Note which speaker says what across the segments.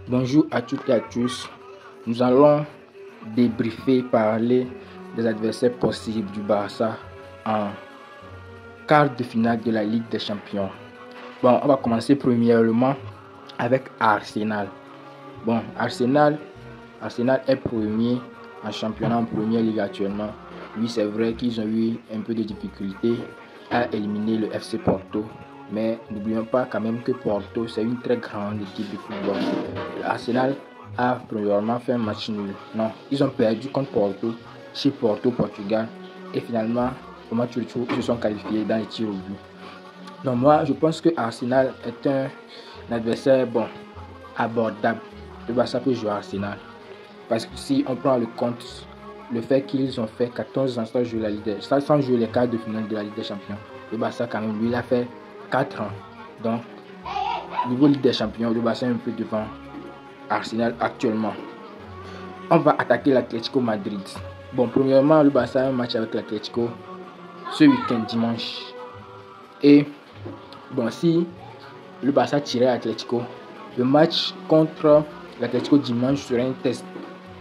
Speaker 1: Bonjour à toutes et à tous. Nous allons parler des adversaires possibles du Barça en quart de finale de la Ligue des Champions. Bon, on va commencer premièrement avec Arsenal. Bon, Arsenal est premier en championnat en première ligue actuellement. Oui, c'est vrai qu'ils ont eu un peu de difficulté à éliminer le FC Porto. Mais n'oublions pas quand même que Porto, c'est une très grande équipe de football. Arsenal a premièrement fait un match nul. Non, ils ont perdu contre Porto, chez Porto, Portugal. Et finalement, au match retour, ils se sont qualifiés dans les tirs au but. Donc moi, je pense que Arsenal est un adversaire abordable. Le Barça peut jouer à Arsenal. Parce que si on prend le compte, le fait qu'ils ont fait 14 ans sans jouer les quarts de finale de la Ligue des Champions, le Barça quand même, lui, il a fait 4 ans. Donc, niveau Ligue des Champions, le Barça est un peu devant Arsenal actuellement. On va attaquer l'Atlético Madrid. Bon, premièrement, le Barça a un match avec l'Atlético ce week-end, dimanche. Et bon, si le Barça tirait l'Atlético, le match contre l'Atlético dimanche serait un test.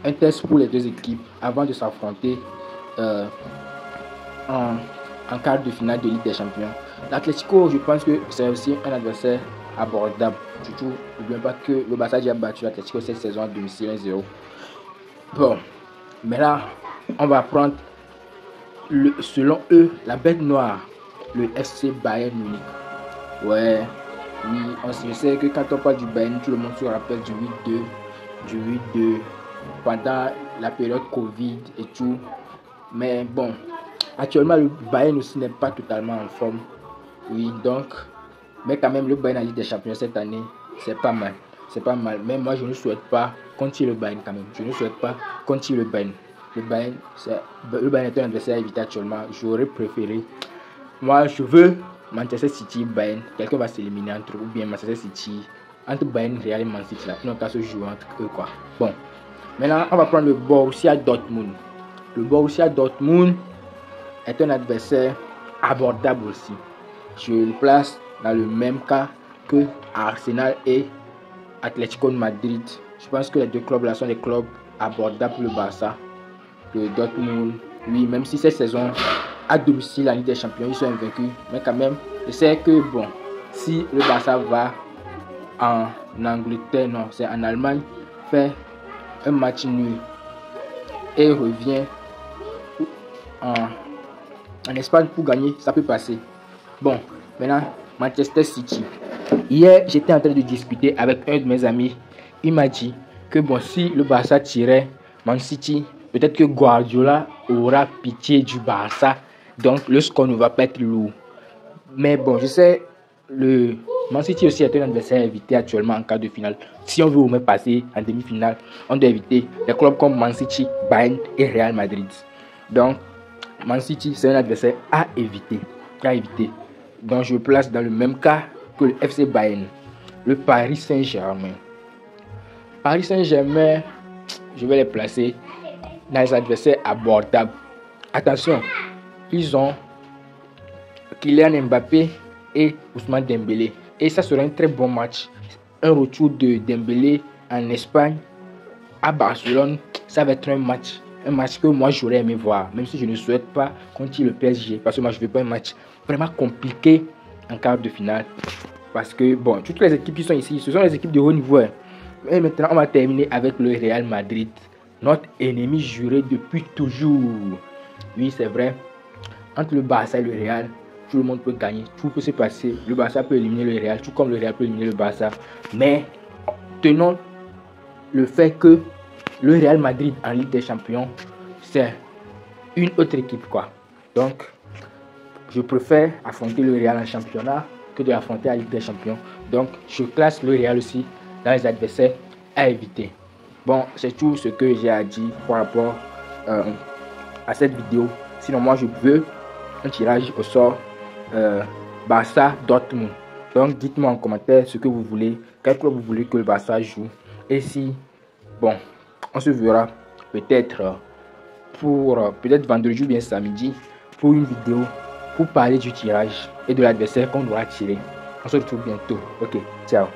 Speaker 1: Un test pour les deux équipes avant de s'affronter en quart de finale de Ligue des Champions. L'Atlético, je pense que c'est aussi un adversaire abordable. Surtout, n'oublions pas que le Barça a déjà battu l'Atlético cette saison à domicile 1-0. Bon, mais là, on va prendre, selon eux, la bête noire, le FC Bayern Munich. Ouais, oui, je sais que quand on parle du Bayern, tout le monde se rappelle du 8-2, pendant la période Covid et tout. Mais bon, actuellement, le Bayern aussi n'est pas totalement en forme. Oui, donc, mais quand même, le Bayern en Ligue des Champions cette année, c'est pas mal. C'est pas mal. Mais moi, je ne souhaite pas continuer le Bayern quand même. Je ne souhaite pas continuer le Bayern. Le Bayern est un adversaire à éviter actuellement. J'aurais préféré. Moi, je veux Manchester City, Bayern. Quelqu'un va s'éliminer entre eux, ou bien Manchester City. Entre Bayern, Real et Man City, là. Ils n'ont qu'à se jouer entre eux, quoi. Bon. Maintenant, on va prendre le Borussia Dortmund. Le Borussia Dortmund est un adversaire abordable aussi. Je le place dans le même cas que Arsenal et Atlético de Madrid. Je pense que les deux clubs là sont des clubs abordables pour le Barça. Le Dortmund, oui, même si cette saison à domicile en Ligue des Champions, ils sont invaincus. Mais quand même, je sais que bon, si le Barça va en Angleterre, non, c'est en Allemagne, fait un match nul et revient en Espagne pour gagner, ça peut passer. Bon, maintenant, Manchester City. Hier, j'étais en train de discuter avec un de mes amis. Il m'a dit que bon, si le Barça tirait Man City, peut-être que Guardiola aura pitié du Barça. Donc, le score ne va pas être lourd. Mais bon, je sais, le Man City aussi est un adversaire à éviter actuellement en quart de finale. Si on veut au moins passer en demi-finale, on doit éviter les clubs comme Man City, Bayern et Real Madrid. Donc, Man City, c'est un adversaire à éviter. Donc, je le place dans le même cas que le FC Bayern, le Paris Saint-Germain. Paris Saint-Germain, je vais les placer dans les adversaires abordables. Attention, ils ont Kylian Mbappé et Ousmane Dembélé. Et ça sera un très bon match. Un retour de Dembélé en Espagne à Barcelone, ça va être un match que moi j'aurais aimé voir, même si je ne souhaite pas contre le PSG, parce que moi je veux pas un match vraiment compliqué en quart de finale, parce que bon, toutes les équipes qui sont ici, ce sont les équipes de haut niveau. Et maintenant on va terminer avec le Real Madrid, notre ennemi juré depuis toujours. Oui, c'est vrai, entre le Barça et le Real, tout le monde peut gagner, tout peut se passer. Le Barça peut éliminer le Real, tout comme le Real peut éliminer le Barça, mais tenons le fait que le Real Madrid en Ligue des Champions, c'est une autre équipe, quoi. Donc, je préfère affronter le Real en championnat que de l'affronter en Ligue des Champions. Donc, je classe le Real aussi dans les adversaires à éviter. Bon, c'est tout ce que j'ai à dire par rapport à cette vidéo. Sinon, moi, je veux un tirage au sort Barça Dortmund. Donc, dites-moi en commentaire ce que vous voulez, quel club vous voulez que le Barça joue. Et si, bon, on se verra peut-être peut-être vendredi ou bien samedi pour une vidéo pour parler du tirage et de l'adversaire qu'on doit tirer. On se retrouve bientôt. Ok, ciao.